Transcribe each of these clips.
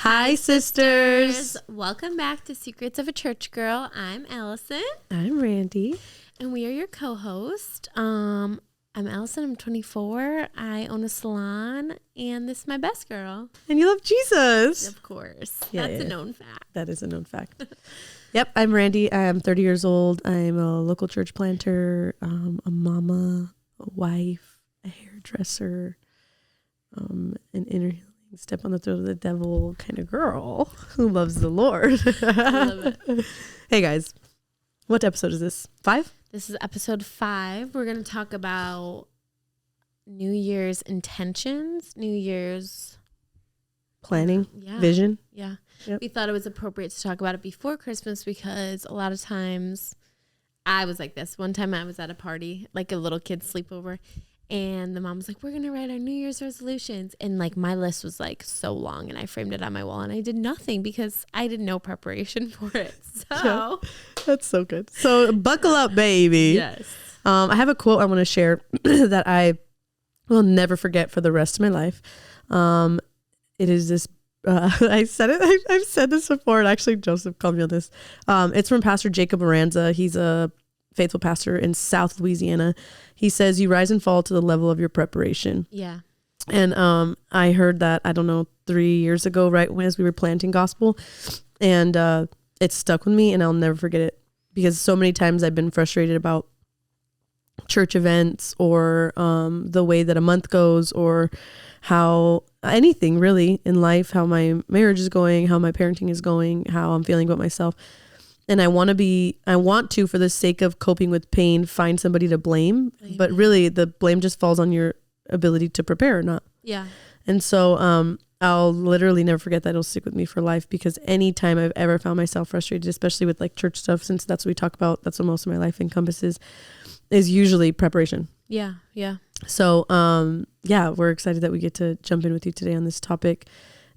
Hi, sisters. Welcome back to Secrets of a Church Girl. I'm Allison. I'm Randy. And we are your co-host. I'm Allison. I'm 24. I own a salon. And this is my best girl. And you love Jesus. Of course. Yeah, That's a known fact. That is a known fact. Yep, I'm Randy. I'm 30 years old. I'm a local church planter, a mama, a wife, a hairdresser, an inner healing, step on the throat of the devil kind of girl who loves the Lord. I love it. Hey, guys. What episode is this? 5? This is episode 5. We're going to talk about New Year's intentions, New Year's Planning, vision. Yeah. Yep. We thought it was appropriate to talk about it before Christmas because a lot of times I was like this. One time I was at a party, like a little kid sleepover, and the mom was like, we're going to write our New Year's resolutions. And like my list was like so long and I framed it on my wall and I did nothing because I did no preparation for it. So that's so good. So buckle up, baby. Yes. I have a quote I want to share that I will never forget for the rest of my life. It is this, I said it, I've said this before, and actually Joseph called me on this. It's from Pastor Jacob Aranza. He's a faithful pastor in South Louisiana. He says, you rise and fall to the level of your preparation. Yeah. And I heard that, I don't know, 3 years ago, right as we were planting gospel. And it stuck with me and I'll never forget it because so many times I've been frustrated about church events or the way that a month goes or how anything really in life, how my marriage is going, how my parenting is going, how I'm feeling about myself. And I want to, for the sake of coping with pain, find somebody to blame. Amen. But really the blame just falls on your ability to prepare or not. Yeah. And so I'll literally never forget that. It'll stick with me for life because anytime I've ever found myself frustrated, especially with like church stuff, since that's what we talk about, that's what most of my life encompasses, is usually preparation. Yeah. Yeah. So, we're excited that we get to jump in with you today on this topic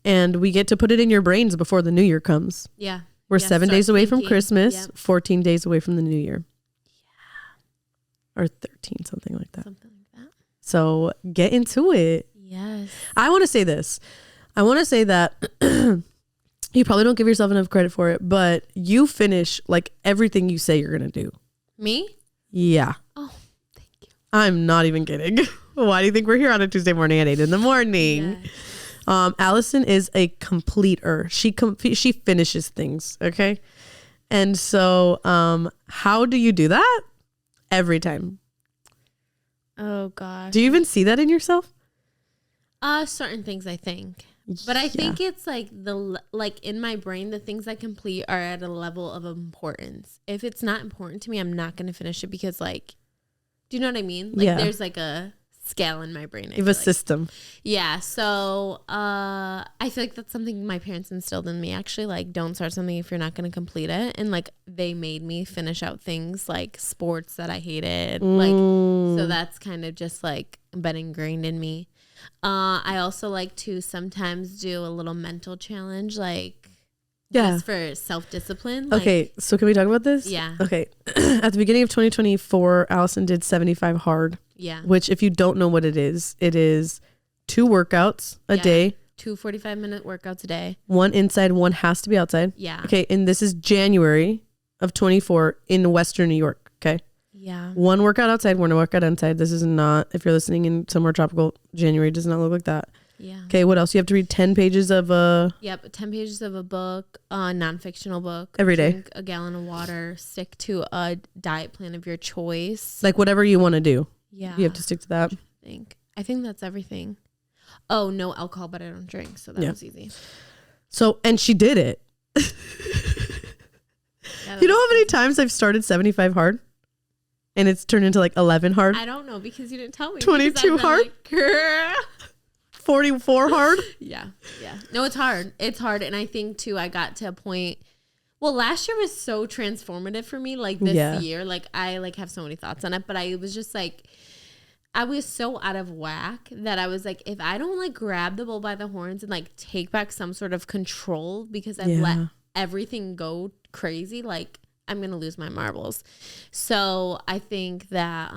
and we get to put it in your brains before the new year comes. Yeah. We're 7 days away from Christmas, yep. 14 days away from the new year. Yeah. Or 13, something like that. Something like that. So get into it. Yes. I want to say this. I want to say that you probably don't give yourself enough credit for it, but you finish like everything you say you're going to do. Me? Yeah. Oh, thank you. I'm not even kidding. Why do you think we're here on a Tuesday morning at 8 a.m? Yes. Allison is a completer. She finishes things. Okay. And so, how do you do that? Every time. Oh gosh. Do you even see that in yourself? Certain things I think, but I think it's like in my brain, the things I complete are at a level of importance. If it's not important to me, I'm not going to finish it because like, do you know what I mean? Like there's like a scale in my brain. You have a system. Yeah. So, I feel like that's something my parents instilled in me. Actually, like don't start something if you're not going to complete it. And like, they made me finish out things like sports that I hated. Like, so that's kind of just like been ingrained in me. I also like to sometimes do a little mental challenge, like just for self-discipline. Like, okay. So can we talk about this? Yeah. Okay. At the beginning of 2024, Allison did 75 hard. Yeah. Which if you don't know what it is 2 workouts a day. 2 45-minute workouts a day. 1 inside, 1 has to be outside. Yeah. Okay. And this is January of 24 in Western New York. Okay. Yeah. 1 workout outside, 1 workout inside. This is not, if you're listening in somewhere tropical, January does not look like that. Yeah. Okay. What else? You have to read 10 pages of a... Yep. 10 pages of a book, a non-fictional book. Every day. Drink a gallon of water. Stick to a diet plan of your choice. Like whatever you want to do. Yeah. You have to stick to that. I think that's everything. Oh, no alcohol, but I don't drink. So that was easy. So, and she did it. You know how many times I've started 75 hard? And it's turned into like 11 hard? I don't know because you didn't tell me. 22 hard? Like, 44 hard? Yeah. No, it's hard. It's hard. And I think too, I got to a point. Well, last year was so transformative for me. Like this year, like I like have so many thoughts on it, but I was just like, I was so out of whack that I was like, if I don't like grab the bull by the horns and like take back some sort of control because I've let everything go crazy, like I'm going to lose my marbles. So I think that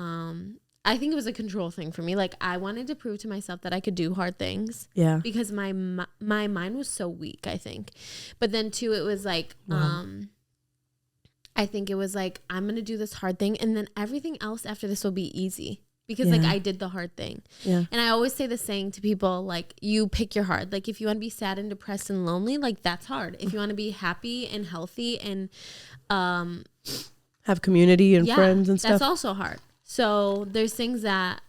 I think it was a control thing for me. Like I wanted to prove to myself that I could do hard things. Yeah. Because my mind was so weak, I think. But then too, it was like, I think it was like, I'm going to do this hard thing. And then everything else after this will be easy. Because like I did the hard thing. Yeah. And I always say the saying to people, like, you pick your hard. Like if you want to be sad and depressed and lonely, like that's hard. If you want to be happy and healthy and have community and friends and stuff, that's also hard. So there's things that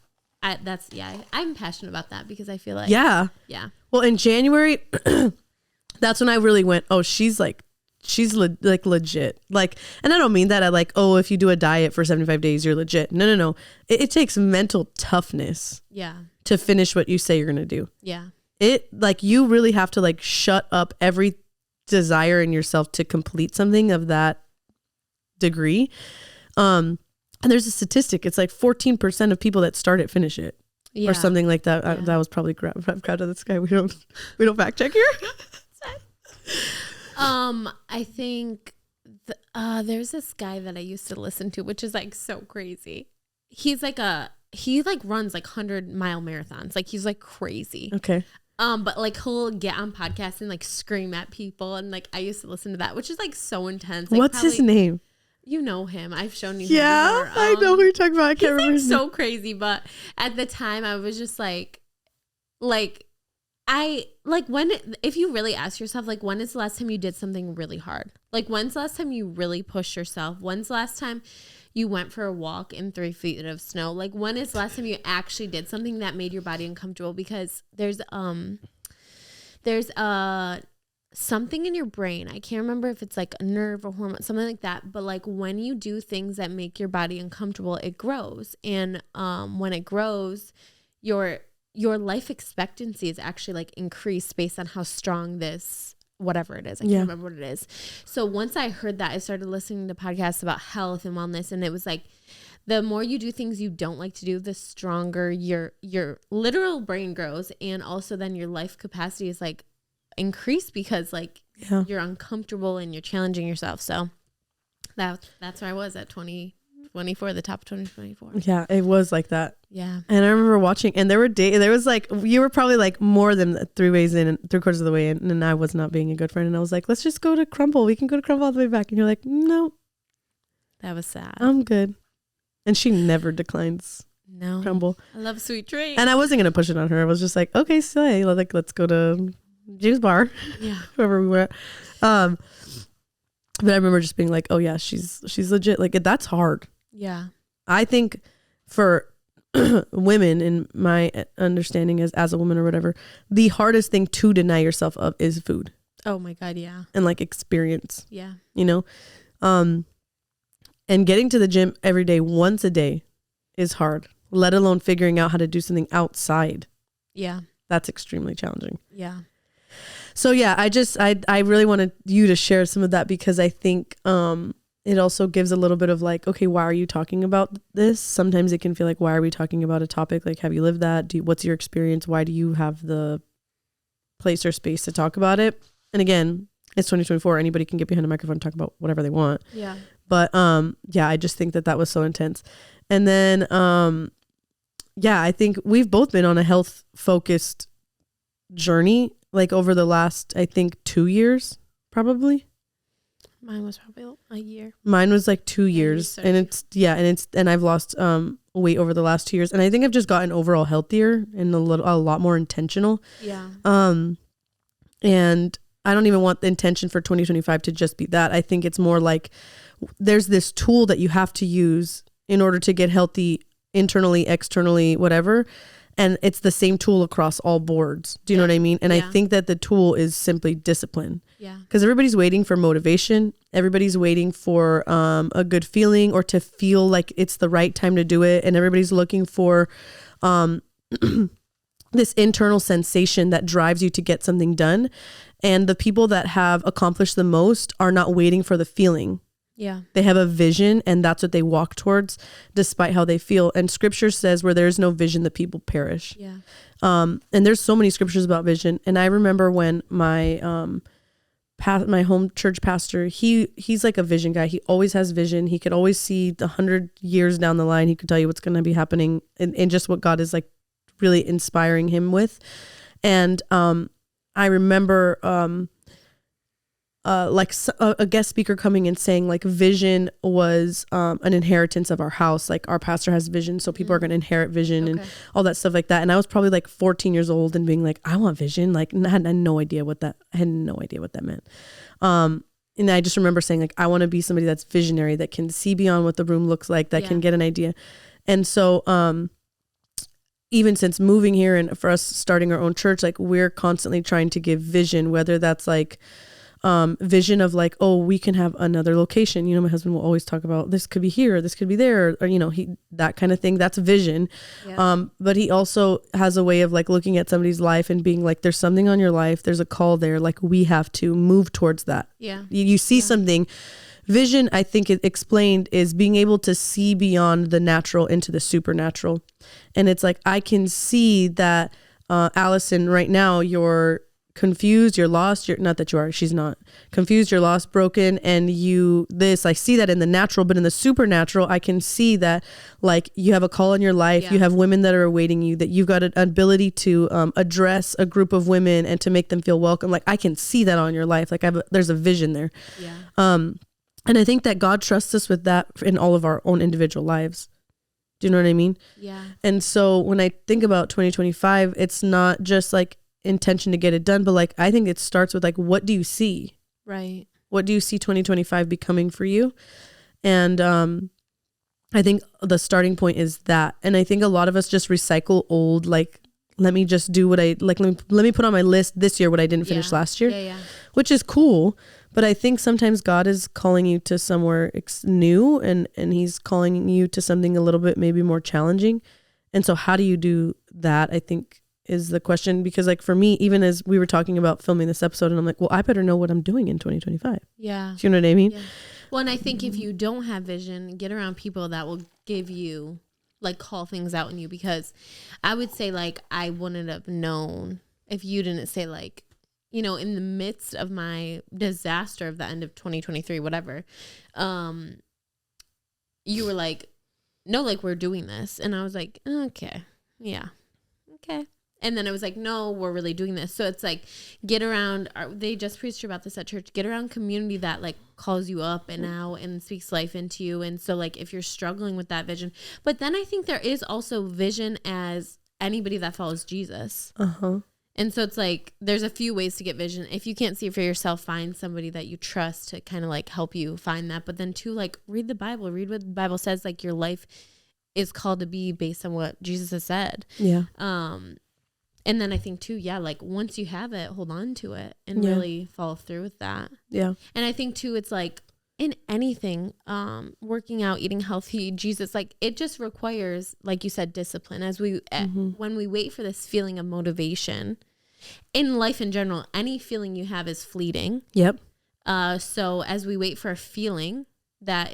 I'm passionate about that because I feel like yeah. Well, in January, that's when I really went, oh, she's legit. Like, and I don't mean that I like, oh, if you do a diet for 75 days, you're legit. No. It takes mental toughness. Yeah. To finish what you say you're going to do. Yeah. It like, you really have to like shut up every desire in yourself to complete something of that degree. And there's a statistic. It's like 14% of people that start it finish it. Yeah. Or something like that. Yeah. That was probably grabbed out of the sky. We don't fact check here. I think there's this guy that I used to listen to, which is like so crazy. He's like he runs like 100-mile marathons. Like he's like crazy. Okay. But like he'll get on podcasts and like scream at people. And like I used to listen to that, which is like so intense. Like, what's his name? You know him. I've shown you. Yeah, him I know who you're talking about. I can't remember. Like so crazy. But at the time I was just like I like if you really ask yourself, like, when is the last time you did something really hard? Like, when's the last time you really pushed yourself? When's the last time you went for a walk in 3 feet of snow? Like, when is the last time you actually did something that made your body uncomfortable? Because there's something in your brain. I can't remember if it's like a nerve or hormone, something like that. But like when you do things that make your body uncomfortable, it grows. And when it grows, your life expectancy is actually like increased based on how strong this whatever it is. I can't remember what it is. So once I heard that, I started listening to podcasts about health and wellness, and it was like the more you do things you don't like to do, the stronger your literal brain grows, and also then your life capacity is like increased because like you're uncomfortable and you're challenging yourself. So that's where I was at 2024, the top of 2024. Yeah, it was like that. Yeah. And I remember watching, and there was like, you were probably like more than 3/4 of the way in, and I was not being a good friend. And I was like, let's just go to Crumble. We can go to Crumble all the way back. And you're like, no. That was sad. I'm good. And she never declines Crumble. I love sweet treats. And I wasn't going to push it on her. I was just like, okay, sleigh. Like, let's go to Juice Bar. Yeah. Wherever we were. But I remember just being like, oh yeah, she's legit. Like, that's hard. Yeah. I think for women, in my understanding as a woman or whatever, the hardest thing to deny yourself of is food. Oh my God. Yeah. And like experience. Yeah. You know, and getting to the gym every day, once a day, is hard, let alone figuring out how to do something outside. Yeah. That's extremely challenging. Yeah. So yeah, I really wanted you to share some of that, because I think, it also gives a little bit of like, okay, why are you talking about this? Sometimes it can feel like, why are we talking about a topic? Like, have you lived that? What's your experience? Why do you have the place or space to talk about it? And again, it's 2024. Anybody can get behind a microphone and talk about whatever they want. Yeah. But yeah, I just think that was so intense. And then, yeah, I think we've both been on a health focused journey, like over the last, I think 2 years, probably. Mine was probably a year. Mine was like 2 years, and I've lost weight over the last 2 years, and I think I've just gotten overall healthier and a lot more intentional. Yeah. And I don't even want the intention for 2025 to just be that. I think it's more like there's this tool that you have to use in order to get healthy internally, externally, whatever. And it's the same tool across all boards. Do you know what I mean? And I think that the tool is simply discipline. Yeah. Because everybody's waiting for motivation. Everybody's waiting for a good feeling, or to feel like it's the right time to do it. And everybody's looking for this internal sensation that drives you to get something done. And the people that have accomplished the most are not waiting for the feeling. Yeah. They have a vision, and that's what they walk towards despite how they feel. And scripture says where there is no vision, the people perish. Yeah. And there's so many scriptures about vision. And I remember when my my home church pastor, he's like a vision guy. He always has vision. He could always see 100 years down the line. He could tell you what's going to be happening and just what God is like really inspiring him with. And I remember a guest speaker coming and saying like vision was an inheritance of our house. Like our pastor has vision, so people are going to inherit vision and all that stuff like that. And I was probably like 14 years old and being like, I want vision. Like I had no idea what that meant. And I just remember saying like, I want to be somebody that's visionary, that can see beyond what the room looks like, that can get an idea. And so even since moving here and for us starting our own church, like we're constantly trying to give vision, whether that's like vision of like, oh, we can have another location. You know, my husband will always talk about this could be here, this could be there, or you know, that kind of thing. That's vision. But he also has a way of like looking at somebody's life and being like, there's something on your life, there's a call there, like we have to move towards that. You see something. Vision, I think it explained, is being able to see beyond the natural into the supernatural. And it's like, I can see that Allison, right now you're confused, you're lost, she's not confused, you're lost, broken, and I see that in the natural, but in the supernatural, I can see that like you have a call in your life, you have women that are awaiting you, that you've got an ability to address a group of women and to make them feel welcome. Like I can see that on your life. Like there's a vision there. And I think that God trusts us with that in all of our own individual lives. Do you know what I mean? And so when I think about 2025, it's not just like intention to get it done, but like I think it starts with like, what do you see? Right. What do you see 2025 becoming for you? And I think the starting point is that. And I think a lot of us just recycle old, like, let me just do what I like. Let me put on my list this year what I didn't finish last year, which is cool. But I think sometimes God is calling you to somewhere new, and he's calling you to something a little bit maybe more challenging. And so how do you do that, I think, is the question. Because like for me, even as we were talking about filming this episode, and I'm like, well, I better know what I'm doing in 2025. Do you know what I mean? Well, and I think if you don't have vision, get around people that will give you, like, call things out in you. Because I would say, like, I wouldn't have known if you didn't say, like, you know, in the midst of my disaster of the end of 2023, whatever, you were like, no, like, we're doing this. And I was like, okay. And then I was like, no, we're really doing this. So it's like, get around, they just preached about this at church, get around community that like calls you up and out and speaks life into you. And so like, if you're struggling with that vision, but then I think there is also vision as anybody that follows Jesus. And so it's like, there's a few ways to get vision. If you can't see it for yourself, find somebody that you trust to kind of like help you find that. But then too, like, read the Bible, read what the Bible says, like your life is called to be based on what Jesus has said. And then I think too, like once you have it, hold on to it and really follow through with that. And I think too, it's like in anything, working out, eating healthy, Jesus, like it just requires, like you said, discipline. As we, when we wait for this feeling of motivation in life in general, any feeling you have is fleeting. So as we wait for a feeling that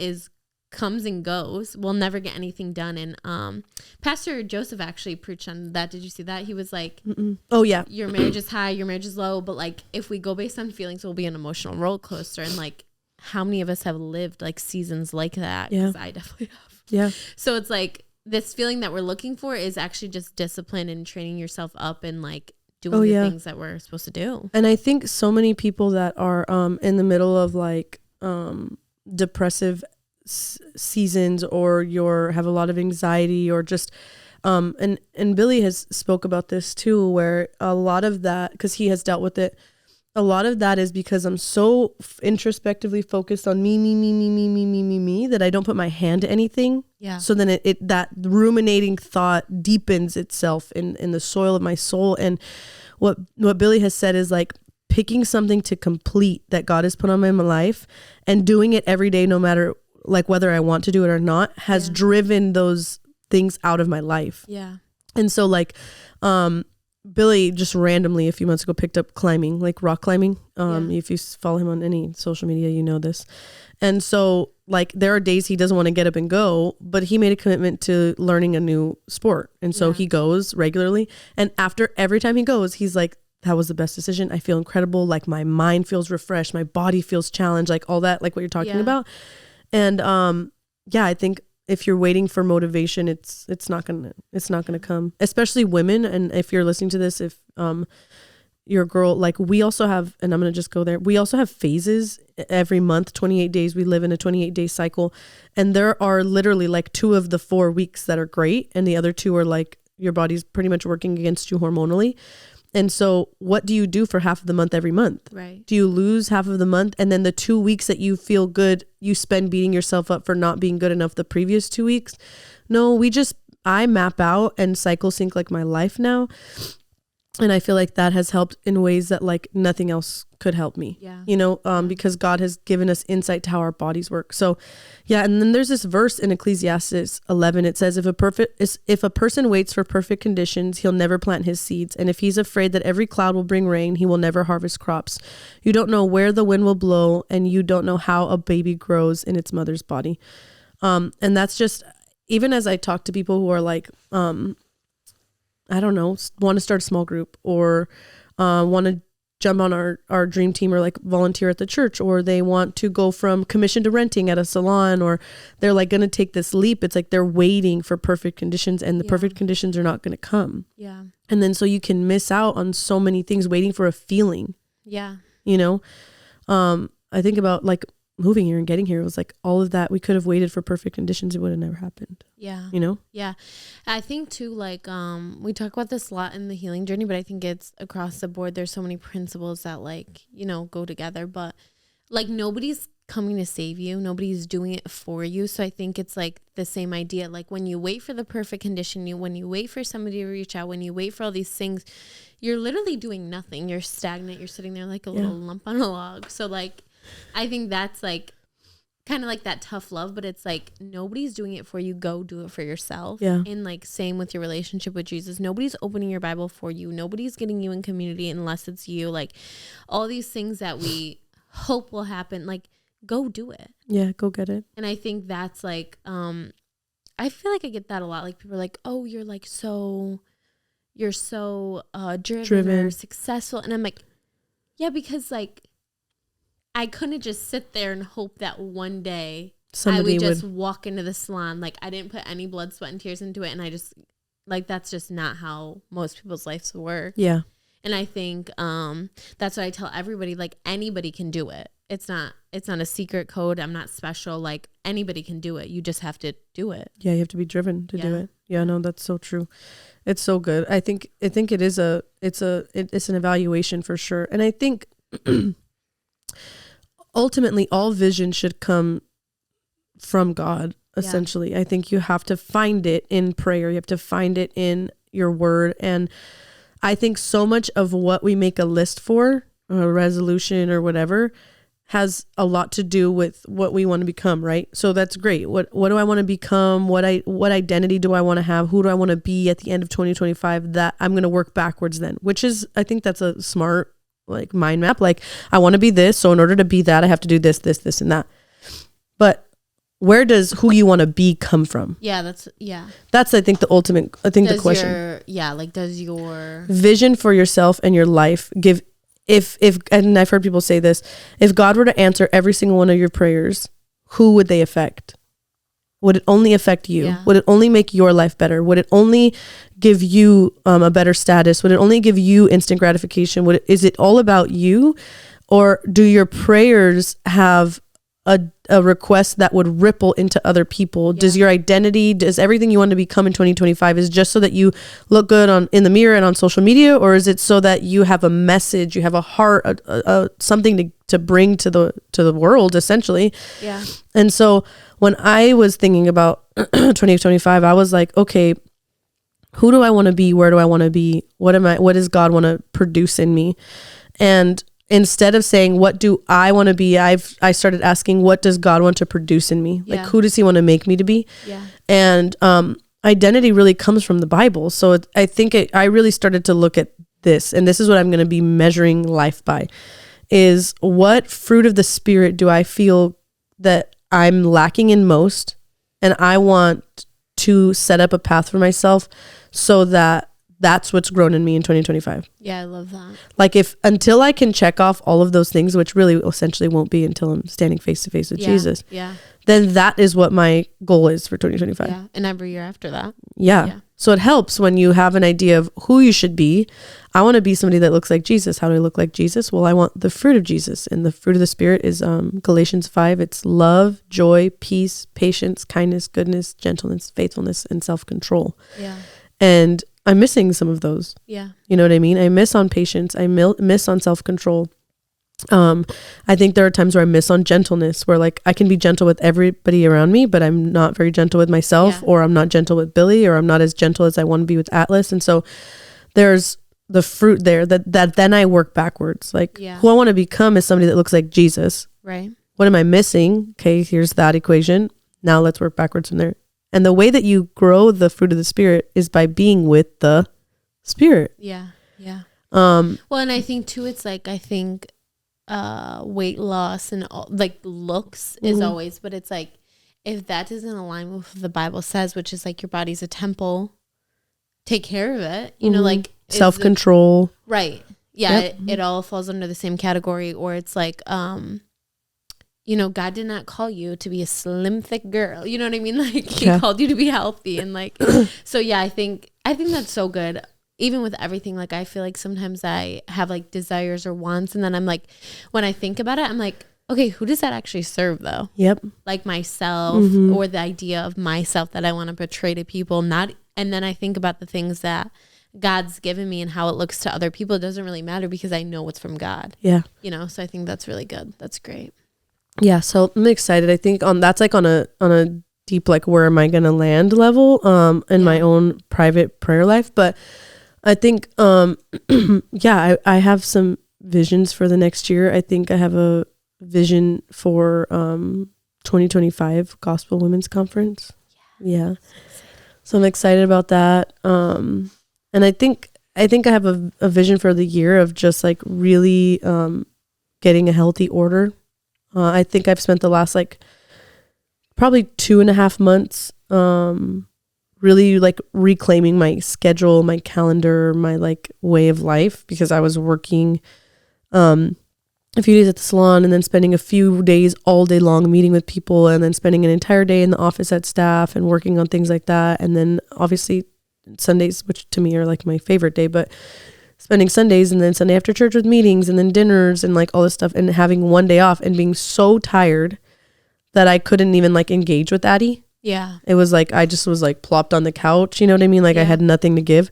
comes and goes, we'll never get anything done. And Pastor Joseph actually preached on that. Did you see that? He was like, your marriage is high, your marriage is low, but like if we go based on feelings, we'll be an emotional roller coaster. And like, how many of us have lived like seasons like that? Because I definitely have. So it's like this feeling that we're looking for is actually just discipline and training yourself up and like doing the things that we're supposed to do. And I think so many people that are in the middle of like depressive seasons, or have a lot of anxiety, or just and Billy has spoke about this too, where a lot of that, because he has dealt with it, a lot of that is because I'm so introspectively focused on me that I don't put my hand to anything. So then it that ruminating thought deepens itself in the soil of my soul. And what Billy has said is like picking something to complete that God has put on my life and doing it every day, no matter like whether I want to do it or not, has driven those things out of my life. And so like Billy just randomly a few months ago picked up climbing, like rock climbing. If you follow him on any social media, you know this. And so like there are days he doesn't want to get up and go, but he made a commitment to learning a new sport. And so he goes regularly. And after every time he goes, he's like, that was the best decision. I feel incredible. Like my mind feels refreshed. My body feels challenged, like all that, like what you're talking about. And yeah, I think if you're waiting for motivation, it's not gonna come, especially women. And if you're listening to this, if you're a girl, like we also have, and I'm gonna just go there, we also have phases every month, 28 days. We live in a 28-day cycle, and there are literally like 2 of the 4 weeks that are great, and the other 2 are like your body's pretty much working against you hormonally. And so what do you do for half of the month every month? Right. Do you lose half of the month, and then the 2 weeks that you feel good, you spend beating yourself up for not being good enough the previous 2 weeks? No, I map out and cycle sync like my life now. And I feel like that has helped in ways that like nothing else could help me, because God has given us insight to how our bodies work. So yeah. And then there's this verse in Ecclesiastes 11. It says, if a person waits for perfect conditions, he'll never plant his seeds. And if he's afraid that every cloud will bring rain, he will never harvest crops. You don't know where the wind will blow, and you don't know how a baby grows in its mother's body. And that's just, even as I talk to people who are like, I don't know, want to start a small group, or want to jump on our dream team, or like volunteer at the church, or they want to go from commission to renting at a salon, or they're like going to take this leap. It's like they're waiting for perfect conditions, and the perfect conditions are not going to come. Yeah. And then so you can miss out on so many things waiting for a feeling. Yeah. I think about like moving here and getting here. It was like all of that. We could have waited for perfect conditions. It would have never happened. Yeah. Yeah. I think too, like, we talk about this a lot in the healing journey, but I think it's across the board. There's so many principles that like, go together, but like nobody's coming to save you. Nobody's doing it for you. So I think it's like the same idea. Like when you wait for the perfect condition, when you wait for somebody to reach out, when you wait for all these things, you're literally doing nothing. You're stagnant. You're sitting there like a little lump on a log. So like, I think that's like kind of like that tough love, but it's like nobody's doing it for you. Go do it for yourself. Yeah. And like same with your relationship with Jesus. Nobody's opening your Bible for you. Nobody's getting you in community unless it's you. Like all these things that we hope will happen, like go do it. Yeah, go get it. And I think that's like, I feel like I get that a lot. Like people are like, oh, you're so driven or successful. And I'm like, yeah, because like, I couldn't just sit there and hope that one day somebody would just walk into the salon. Like I didn't put any blood, sweat, and tears into it. And I just like, that's just not how most people's lives work. Yeah. And I think that's what I tell everybody, like anybody can do it. It's not a secret code. I'm not special. Like anybody can do it. You just have to do it. Yeah. You have to be driven to do it. Yeah, no, that's so true. It's so good. I think it's an evaluation for sure. And I think ultimately all vision should come from God, essentially. I think you have to find it in prayer. You have to find it in your word. And I think so much of what we make a list for, a resolution or whatever, has a lot to do with what we want to become, right? So that's great. What do I want to become? What identity do I want to have? Who do I want to be at the end of 2025? That I'm going to work backwards then, which is, I think that's a smart like mind map. Like I want to be this, so in order to be that I have to do this, and that. But where does who you want to be come from? That's I think the ultimate, the question. Does your vision for yourself and your life give, if and I've heard people say this, if God were to answer every single one of your prayers, who would they affect? Would it only affect you? Yeah. Would it only make your life better? Would it only give you a better status? Would it only give you instant gratification? Is it all about you? Or do your prayers have a request that would ripple into other people? Does your identity, does everything you want to become in 2025 is just so that you look good in the mirror and on social media? Or is it so that you have a message, you have a heart, something to bring to the world, essentially? Yeah. And so when I was thinking about 2025, I was like, okay, who do I want to be? Where do I want to be? What does God want to produce in me? And instead of saying, what do I want to be? I started asking, what does God want to produce in me? Like, who does he want to make me to be? Yeah. And identity really comes from the Bible. So I think I really started to look at this, and this is what I'm going to be measuring life by, is what fruit of the Spirit do I feel that I'm lacking in most? And I want to set up a path for myself so that that's what's grown in me in 2025. Yeah, I love that. Like until I can check off all of those things, which really essentially won't be until I'm standing face to face with Jesus. Yeah. Then that is what my goal is for 2025. Yeah. And every year after that. Yeah. So it helps when you have an idea of who you should be. I want to be somebody that looks like Jesus. How do I look like Jesus? Well, I want the fruit of Jesus. And the fruit of the Spirit is Galatians 5. It's love, joy, peace, patience, kindness, goodness, gentleness, faithfulness, and self-control. Yeah. And I'm missing some of those. Yeah. You know what I mean? I miss on patience. I miss on self-control. I think there are times where I miss on gentleness, where like I can be gentle with everybody around me, but I'm not very gentle with myself, or I'm not gentle with Billy, or I'm not as gentle as I want to be with Atlas. And so there's the fruit there that then I work backwards. Like who I want to become is somebody that looks like Jesus. Right. What am I missing? Okay, here's that equation. Now let's work backwards from there. And the way that you grow the fruit of the Spirit is by being with the Spirit. Yeah. Yeah. Well, and I think too, it's like, I think weight loss and all, like looks is always, but it's like, if that doesn't align with what the Bible says, which is like your body's a temple, take care of it, you know, like self-control. Right. Yeah. It all falls under the same category. Or it's like, you know, God did not call you to be a slim, thick girl. You know what I mean? Like he called you to be healthy. And like, so yeah, I think that's so good. Even with everything, like I feel like sometimes I have like desires or wants. And then I'm like, when I think about it, I'm like, okay, who does that actually serve though? Yep. Like myself or the idea of myself that I want to portray to people. And then I think about the things that God's given me and how it looks to other people. It doesn't really matter because I know it's from God. Yeah. You know, so I think that's really good. That's great. Yeah. So I'm excited. I think that's like on a deep, like, where am I going to land level, in my own private prayer life. But I think, I have some visions for the next year. I think I have a vision for, 2025 Gospel Women's Conference. Yeah. So I'm excited about that. And I think I have a vision for the year of just like really getting a healthy order. I think I've spent the last like probably 2.5 months really like reclaiming my schedule, my calendar, my like way of life, because I was working a few days at the salon and then spending a few days all day long meeting with people, and then spending an entire day in the office at staff and working on things like that. And then obviously Sundays, which to me are like my favorite day, but spending Sundays and then Sunday after church with meetings and then dinners and like all this stuff, and having one day off and being so tired that I couldn't even like engage with Addie. Yeah. It was like, I just was like plopped on the couch, you know what I mean? Like I had nothing to give.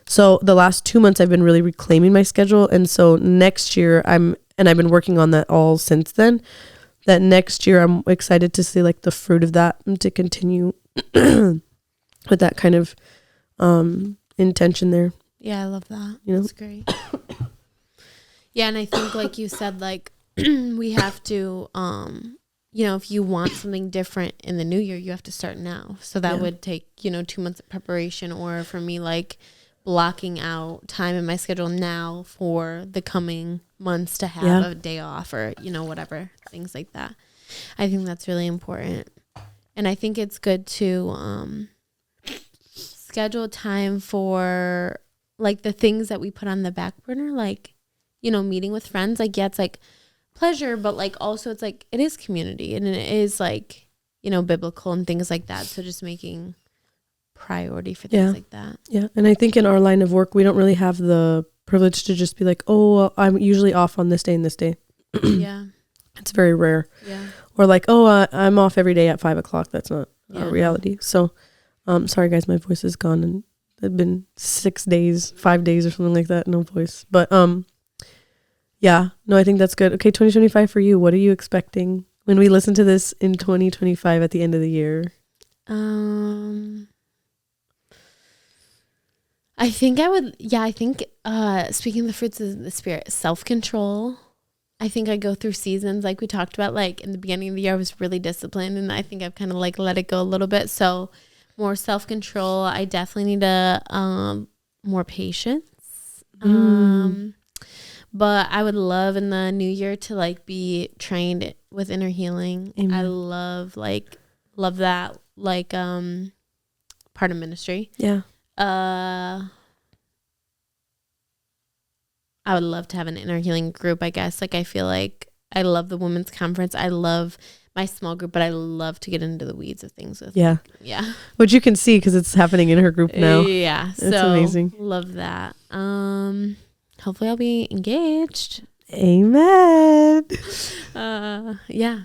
So the last 2 months I've been really reclaiming my schedule. And so next year and I've been working on that all since then, that next year I'm excited to see like the fruit of that and to continue with that kind of intention there. Yeah, I love that. You know? That's great. Yeah, and I think like you said, like we have to, you know, if you want something different in the new year, you have to start now. So that would take, 2 months of preparation, or for me, like blocking out time in my schedule now for the coming months to have a day off, or, whatever, things like that. I think that's really important. And I think it's good to schedule time for like the things that we put on the back burner, like, meeting with friends. Like, yeah, it's like pleasure, but like also it's like it is community, and it is like, biblical and things like that. So just making priority for things like that. Yeah. And I think in our line of work, we don't really have the privilege to just be like, oh, well, I'm usually off on this day and this day. Yeah. It's very rare. Yeah. Or like, oh, I'm off every day at 5:00. That's not our reality. So, sorry guys, my voice is gone, and it's been 5 days or something like that. No voice. But, yeah, no, I think that's good. Okay. 2025 for you. What are you expecting when we listen to this in 2025 at the end of the year? I think speaking of the fruits of the Spirit, self-control. I think I go through seasons like we talked about, like in the beginning of the year, I was really disciplined, and I think I've kind of like let it go a little bit. So more self-control. I definitely need more patience. But I would love in the new year to like be trained with inner healing. Amen. I love that, like, part of ministry. Yeah. I would love to have an inner healing group, I guess. Like, I feel like I love the women's conference. I love my small group, but I love to get into the weeds of things with. Yeah. Yeah. Which you can see because it's happening in her group now. Yeah. It's amazing. Love that. Hopefully I'll be engaged. Amen. Yeah.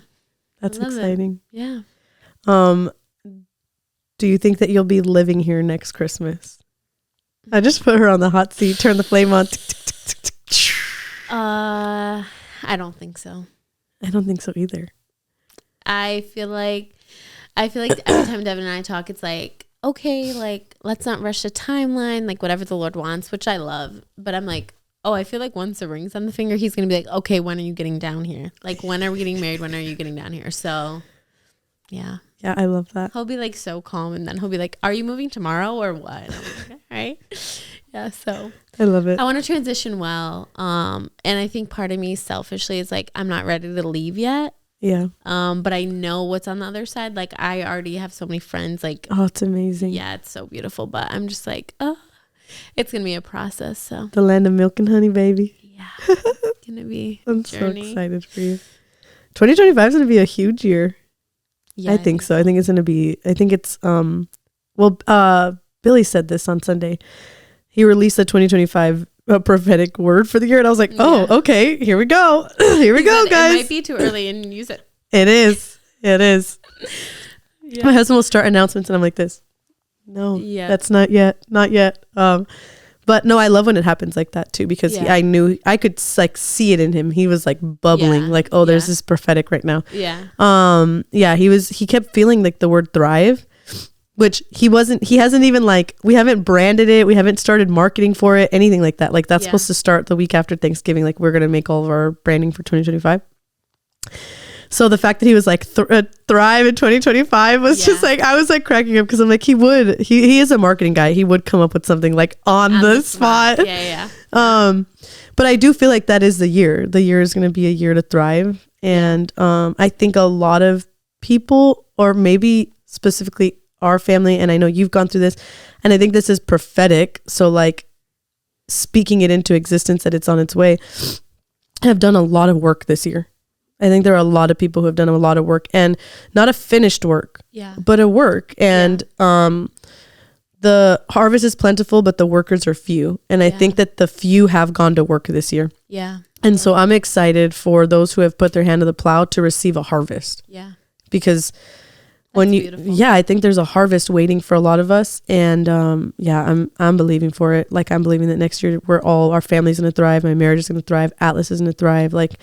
That's exciting. Yeah. Do you think that you'll be living here next Christmas? I just put her on the hot seat, turn the flame on. I don't think so. I don't think so either. I feel like every time Devin and I talk, it's like, okay, like, let's not rush the timeline, like whatever the Lord wants, which I love. But I'm like, oh, I feel like once the ring's on the finger, he's going to be like, okay, when are you getting down here? Like, when are we getting married? When are you getting down here? So, yeah. Yeah, I love that. He'll be like so calm, and then he'll be like, are you moving tomorrow or what? And I'm like, all right. Yeah, so I love it. I want to transition well. And I think part of me selfishly is like, I'm not ready to leave yet. Yeah. But I know what's on the other side. Like, I already have so many friends. Like, oh, it's amazing. Yeah, it's so beautiful. But I'm just like, oh, it's gonna be a process. So the land of milk and honey, baby. Yeah, it's gonna be. I'm so excited for you. 2025 is gonna be a huge year. Yeah, I think so. I think it's gonna be. I think it's. Billy said this on Sunday. He released the 2025 prophetic word for the year, and I was like, oh, okay, here we go. Here we go, guys. It might be too early and use it. It is. It is. Yeah. My husband will start announcements, and I'm like this. No, that's not yet. Not yet. But no, I love when it happens like that too, because I knew I could like see it in him. He was like bubbling, like, oh, there's this prophetic right now. Yeah. He kept feeling like the word thrive, which he hasn't even like, we haven't branded it. We haven't started marketing for it, anything like that. Like that's supposed to start the week after Thanksgiving. Like we're going to make all of our branding for 2025. So the fact that he was like thrive in 2025 was just like, I was like cracking up because I'm like, he is a marketing guy. He would come up with something like on the spot. Yeah. But I do feel like that is the year. The year is going to be a year to thrive. And I think a lot of people, or maybe specifically our family, and I know you've gone through this, and I think this is prophetic. So like speaking it into existence that it's on its way, have done a lot of work this year. I think there are a lot of people who have done a lot of work, and not a finished work, but a work. And the harvest is plentiful, but the workers are few. And I think that the few have gone to work this year. Yeah. And so I'm excited for those who have put their hand to the plow to receive a harvest. Yeah. Because I think there's a harvest waiting for a lot of us. And I'm believing for it. Like I'm believing that next year our family's going to thrive. My marriage is going to thrive. Atlas is going to thrive. Like,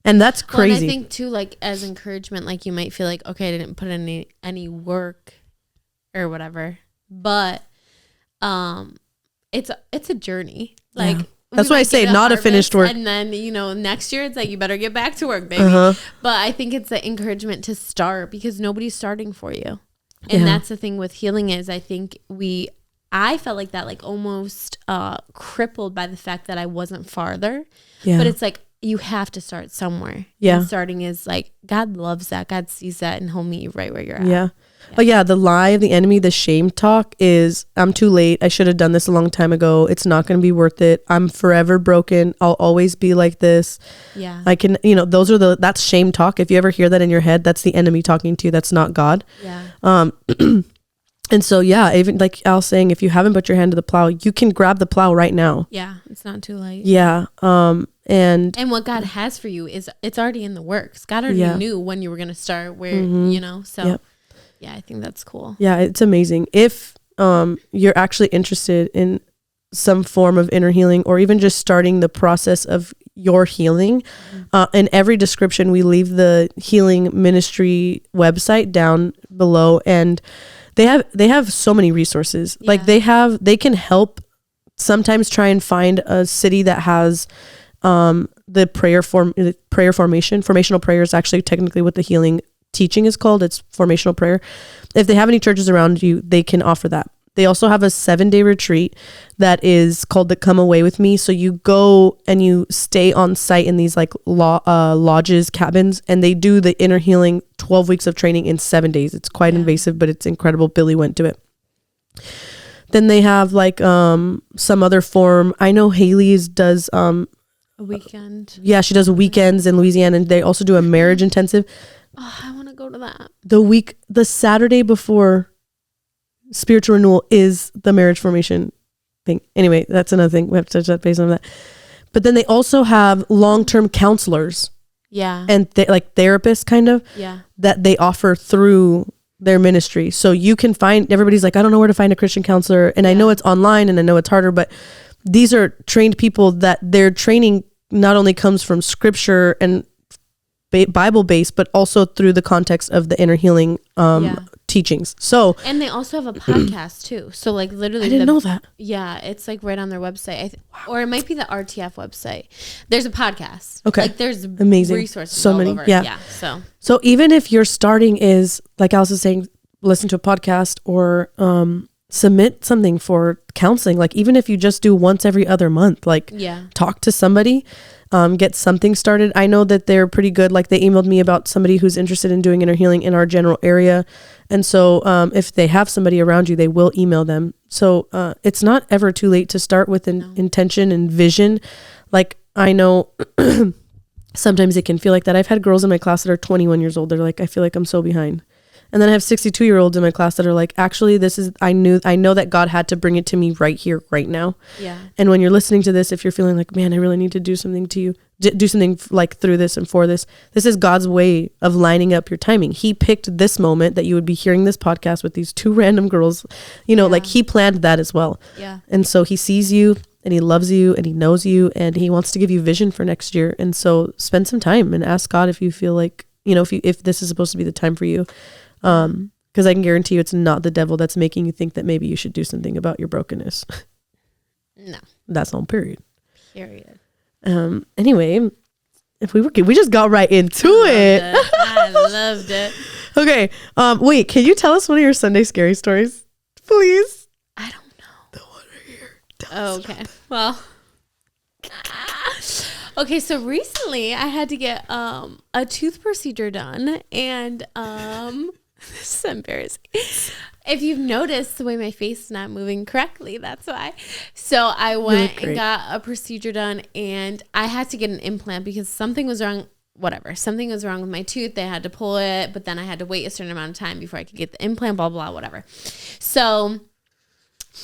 and that's crazy. Well, and I think too, like as encouragement, like you might feel like, okay, I didn't put in any work or whatever, but it's a journey. Like that's why I say not a finished work. And then next year it's like you better get back to work, baby. But I think it's the encouragement to start, because nobody's starting for you, and that's the thing with healing is I think I felt like that, like almost crippled by the fact that I wasn't farther. But it's like, you have to start somewhere. And starting is like, God loves that. God sees that, and he'll meet you right where you're at. Oh yeah. The lie of the enemy, the shame talk is, I'm too late. I should have done this a long time ago. It's not going to be worth it. I'm forever broken. I'll always be like this. Yeah. I can, that's shame talk. If you ever hear that in your head, that's the enemy talking to you. That's not God. Yeah. And so, even like Al's saying, if you haven't put your hand to the plow, you can grab the plow right now. Yeah. It's not too late. Yeah. And what God has for you it's already in the works. God already knew when you were going to start where, so I think that's cool. Yeah. It's amazing. If, you're actually interested in some form of inner healing, or even just starting the process of your healing, in every description, we leave the healing ministry website down below, and they have so many resources. Like they can help sometimes try and find a city that has the formational prayer is actually technically what the healing teaching is called. It's formational prayer. If they have any churches around you, they can offer that. They also have a 7-day retreat that is called the Come Away With Me. So you go and you stay on site in these like lodges, cabins, and they do the inner healing 12 weeks of training in 7 days. It's quite invasive, but it's incredible. Billy went to it. Then they have like some other form. I know Haley's does a weekend. Yeah, she does weekends in Louisiana, and they also do a marriage intensive. Oh, I want to go to that. The Saturday before spiritual renewal is the marriage formation thing. Anyway, that's another thing. We have to touch that base on that. But then they also have long-term counselors. Yeah. And like therapists kind of. Yeah. That they offer through their ministry. So you can find, everybody's like, I don't know where to find a Christian counselor. And I know it's online and I know it's harder, but these are trained people that their training not only comes from scripture and Bible based, but also through the context of the inner healing teachings. So, and they also have a podcast too. So like literally, I didn't know that. Yeah, it's like right on their website, or it might be the RTF website. There's a podcast. Okay, like there's amazing resources. So all many, over. yeah. So even if your starting is like Alice is saying, listen to a podcast or submit something for counseling. Like even if you just do once every other month, like talk to somebody. Get something started. I know that they're pretty good. Like they emailed me about somebody who's interested in doing inner healing in our general area. And so if they have somebody around you, they will email them. So it's not ever too late to start with an intention and vision. Like I know sometimes it can feel like that. I've had girls in my class that are 21 years old. They're like, I feel like I'm so behind. And then I have 62-year-olds in my class that are like, actually, I know that God had to bring it to me right here, right now. Yeah. And when you're listening to this, if you're feeling like, man, I really need to do something to you, do something like through this and for this is God's way of lining up your timing. He picked this moment that you would be hearing this podcast with these two random girls, like he planned that as well. Yeah. And so he sees you and he loves you and he knows you and he wants to give you vision for next year. And so spend some time and ask God if you feel like, if this is supposed to be the time for you. Because I can guarantee you it's not the devil that's making you think that maybe you should do something about your brokenness. No. That's all, period. Anyway, if we just got right into it. I loved it. Okay. Wait, can you tell us one of your Sunday scary stories? Please. I don't know. The one right here. Okay. Well. Okay, so recently I had to get a tooth procedure done, and this is embarrassing. If you've noticed the way my face is not moving correctly, that's why. So I went and got a procedure done, and I had to get an implant because something was wrong. Something was wrong with my tooth. They had to pull it, but then I had to wait a certain amount of time before I could get the implant. Blah blah whatever. So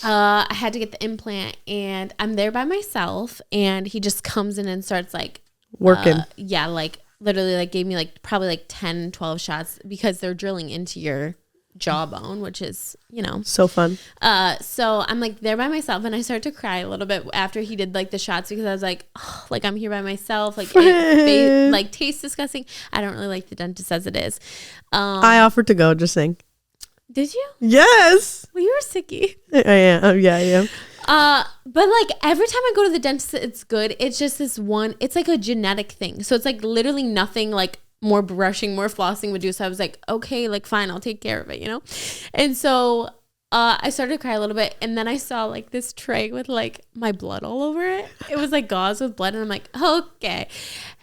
I had to get the implant, and I'm there by myself, and he just comes in and starts like working. Like literally like gave me like probably like 10, 12 shots because they're drilling into your jawbone, which is, so fun. So I'm like there by myself, and I start to cry a little bit after he did like the shots because I was like, oh, like I'm here by myself, like it like tastes disgusting. I don't really like the dentist as it is. I offered to go, just saying. Did you? Yes. Well, you were sicky. I am. Yeah, I am. But like every time I go to the dentist, it's good. It's just this one, it's like a genetic thing. So it's like literally nothing like more brushing, more flossing would do. So I was like, okay, like fine, I'll take care of it, And so I started to cry a little bit, and then I saw like this tray with like my blood all over it. It was like gauze with blood, and I'm like, okay.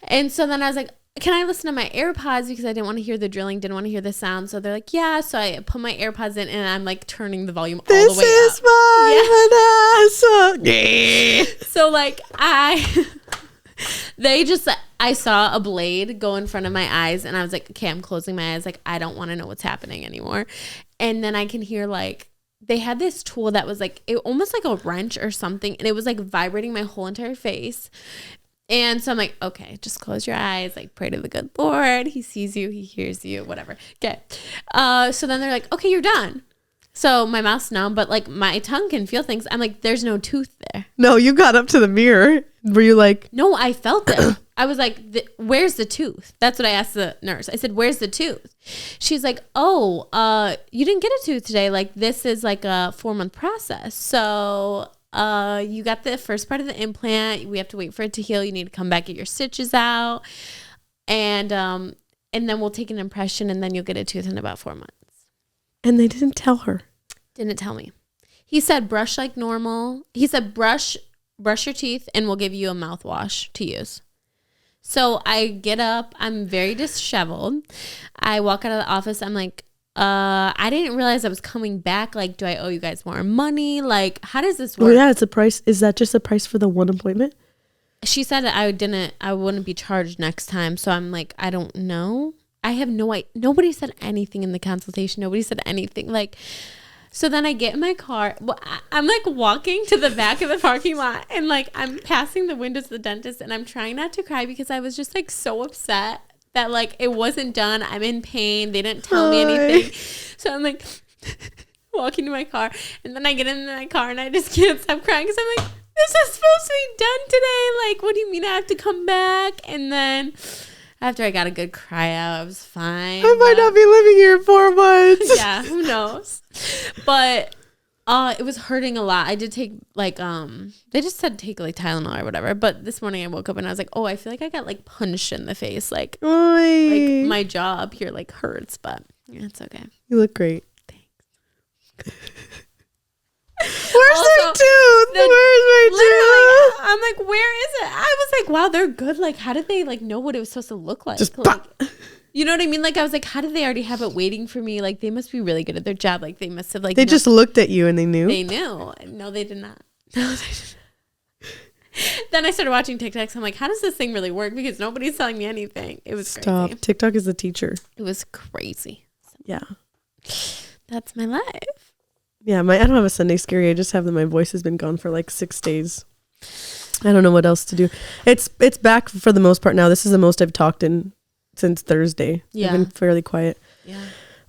And so then I was like, can I listen to my AirPods because I didn't want to hear the drilling, didn't want to hear the sound. So they're like, yeah. So I put my AirPods in, and I'm like turning the volume all the way up. This is my Vanessa. So like I saw a blade go in front of my eyes, and I was like, okay, I'm closing my eyes. Like, I don't want to know what's happening anymore. And then I can hear like, they had this tool that was like, it almost like a wrench or something. And it was like vibrating my whole entire face. And so I'm like, okay, just close your eyes, like pray to the good Lord. He sees you, he hears you, whatever. Okay. So then they're like, okay, you're done. So my mouth's numb, but like my tongue can feel things. I'm like, there's no tooth there. No, you got up to the mirror. Were you like? No, I felt it. I was like, where's the tooth? That's what I asked the nurse. I said, where's the tooth? She's like, oh, you didn't get a tooth today. Like this is like a 4-month process. So you got the first part of the implant. We have to wait for it to heal. You need to come back, get your stitches out. And then we'll take an impression, and then you'll get a tooth in about 4 months. And they didn't tell her. Didn't tell me. He said brush like normal. He said brush your teeth, and we'll give you a mouthwash to use. So I get up. I'm very disheveled. I walk out of the office. I'm like, I didn't realize I was coming back. Like, do I owe you guys more money? Like, how does this work? Well, yeah, it's a price. Is that just a price for the one appointment? She said I wouldn't be charged next time. So I'm like, I don't know. I have no idea. Nobody said anything in the consultation. Nobody said anything. Like, so then I get in my car. Well, I'm like walking to the back of the parking lot and like I'm passing the windows of the dentist and I'm trying not to cry because I was just like so upset that like it wasn't done. I'm in pain. They didn't tell me anything. So I'm like walking to my car and then I get in my car and I just can't stop crying because I'm like, this is supposed to be done today. Like, what do you mean I have to come back? And then after I got a good cry out, I was fine. I might not be living here in 4 months. Yeah, who knows? But it was hurting a lot. I did take like they just said take like Tylenol or whatever. But this morning I woke up and I was like, oh, I feel like I got like punched in the face. Like my jaw up here like hurts, but yeah, it's okay. You look great. Thanks. Where's my tooth? Where's my tooth? I'm like, where is it? I was like, wow, they're good. Like, how did they like know what it was supposed to look like? Just like, you know what I mean? Like, I was like, how did they already have it waiting for me? Like, they must be really good at their job. Like, they must have like they just looked at you and they knew. They knew. No, they did not. No, they did not. Then I started watching TikToks. I'm like, how does this thing really work? Because nobody's telling me anything. It was crazy. TikTok is the teacher. It was crazy. Yeah. That's my life. Yeah, I don't have a Sunday scary. I just have that my voice has been gone for like 6 days. I don't know what else to do. It's back for the most part now. This is the most I've talked in since Thursday. Yeah. I've been fairly quiet. Yeah.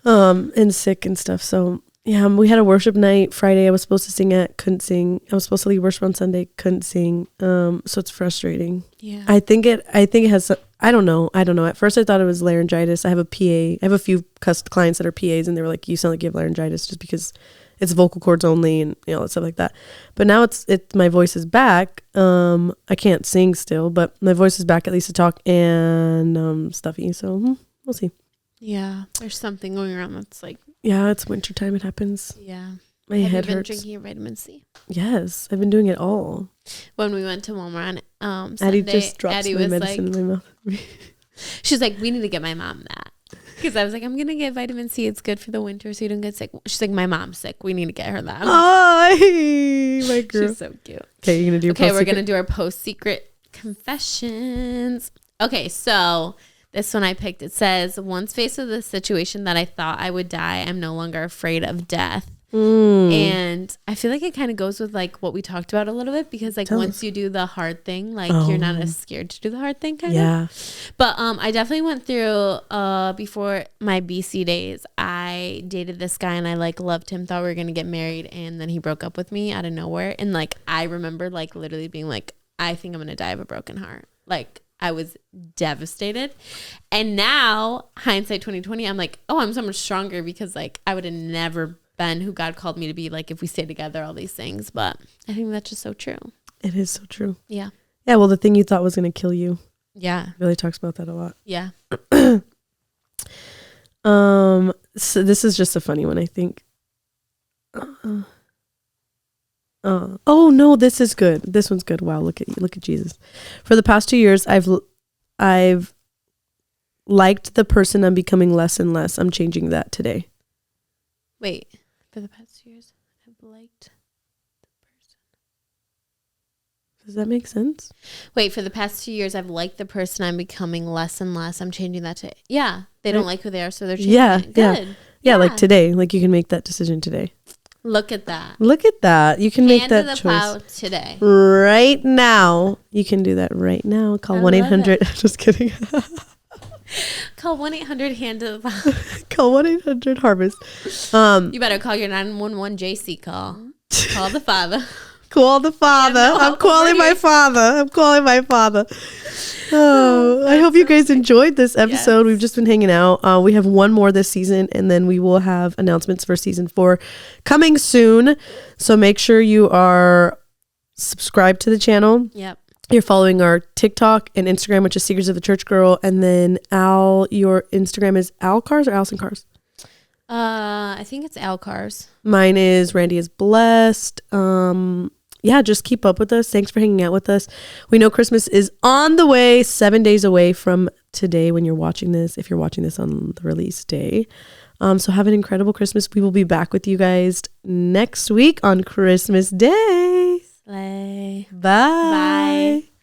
And sick and stuff. So yeah, we had a worship night Friday. I was supposed to sing at, couldn't sing. I was supposed to lead worship on Sunday, couldn't sing. So it's frustrating. Yeah. I think it has. I don't know. At first I thought it was laryngitis. I have a PA. I have a few clients that are PAs, and they were like, "You sound like you have laryngitis," just because it's vocal cords only and stuff like that. But now it's my voice is back. I can't sing still, but my voice is back at least to talk and stuffy. So we'll see. Yeah, there's something going around that's like. Yeah, it's wintertime. It happens. Yeah. My head Have you been hurts. drinking your vitamin C? Yes, I've been doing it all. When we went to Walmart on Sunday, Addie just drops Addie my was medicine like, in my mouth. she's like, we need to get my mom that. Because I was like, I'm going to get vitamin C. It's good for the winter so you don't get sick. She's like, my mom's sick. We need to get her that. Oh, my girl. She's so cute. Okay, you're going to do Okay, we're going to do our post-secret confessions. Okay, so this one I picked. It says, once faced with a situation that I thought I would die, I'm no longer afraid of death. And I feel like it kind of goes with like what we talked about a little bit, because like once you do the hard thing, like you're not as scared to do the hard thing kind of. But I definitely went through before my BC days, I dated this guy and I like loved him, thought we were gonna get married, and then he broke up with me out of nowhere. And like I remember like literally being like, I think I'm gonna die of a broken heart. Like I was devastated. And now hindsight 2020, I'm like, oh, I'm so much stronger, because like I would have never been who God called me to be, like if we stayed together, all these things. But I think that's just so true. It is so true. Yeah. Yeah, well, the thing you thought was going to kill you. Yeah. Really talks about that a lot. Yeah. So this is just a funny one, I think. Oh no, this is good. This one's good. Wow, look at Jesus. For the past 2 years, I've liked the person I'm becoming less and less. I'm changing that today. Wait, for the past 2 years, I've liked the person. Does that make sense? Wait, for the past 2 years, I've liked the person I'm becoming less and less. I'm changing that to, yeah, they don't like who they are, so they're changing it. Good. Yeah, like today. Like you can make that decision today. Look at that. Look at that. You can make that Hand to the choice plow today. right now. You can do that right now. Call 1-800. Just kidding. Call 1-800 hand to the plow. Call 1-800-HARVEST. You better call your 911 JC call. Call the father. Call the father. I'm calling my father. I'm calling my father. Oh, I hope you guys enjoyed this episode. Yes. We've just been hanging out. We have one more this season, and then we will have announcements for season 4 coming soon. So make sure you are subscribed to the channel. Yep. You're following our TikTok and Instagram, which is Secrets of a Church Girl. And then Al, your Instagram is Al Cars or Allison Cars? I think it's Al Cars. Mine is Randy is Blessed. Yeah, just keep up with us. Thanks for hanging out with us. We know Christmas is on the way, 7 days away from today when you're watching this, if you're watching this on the release day. So have an incredible Christmas. We will be back with you guys next week on Christmas Day. Sleigh. Bye. Bye.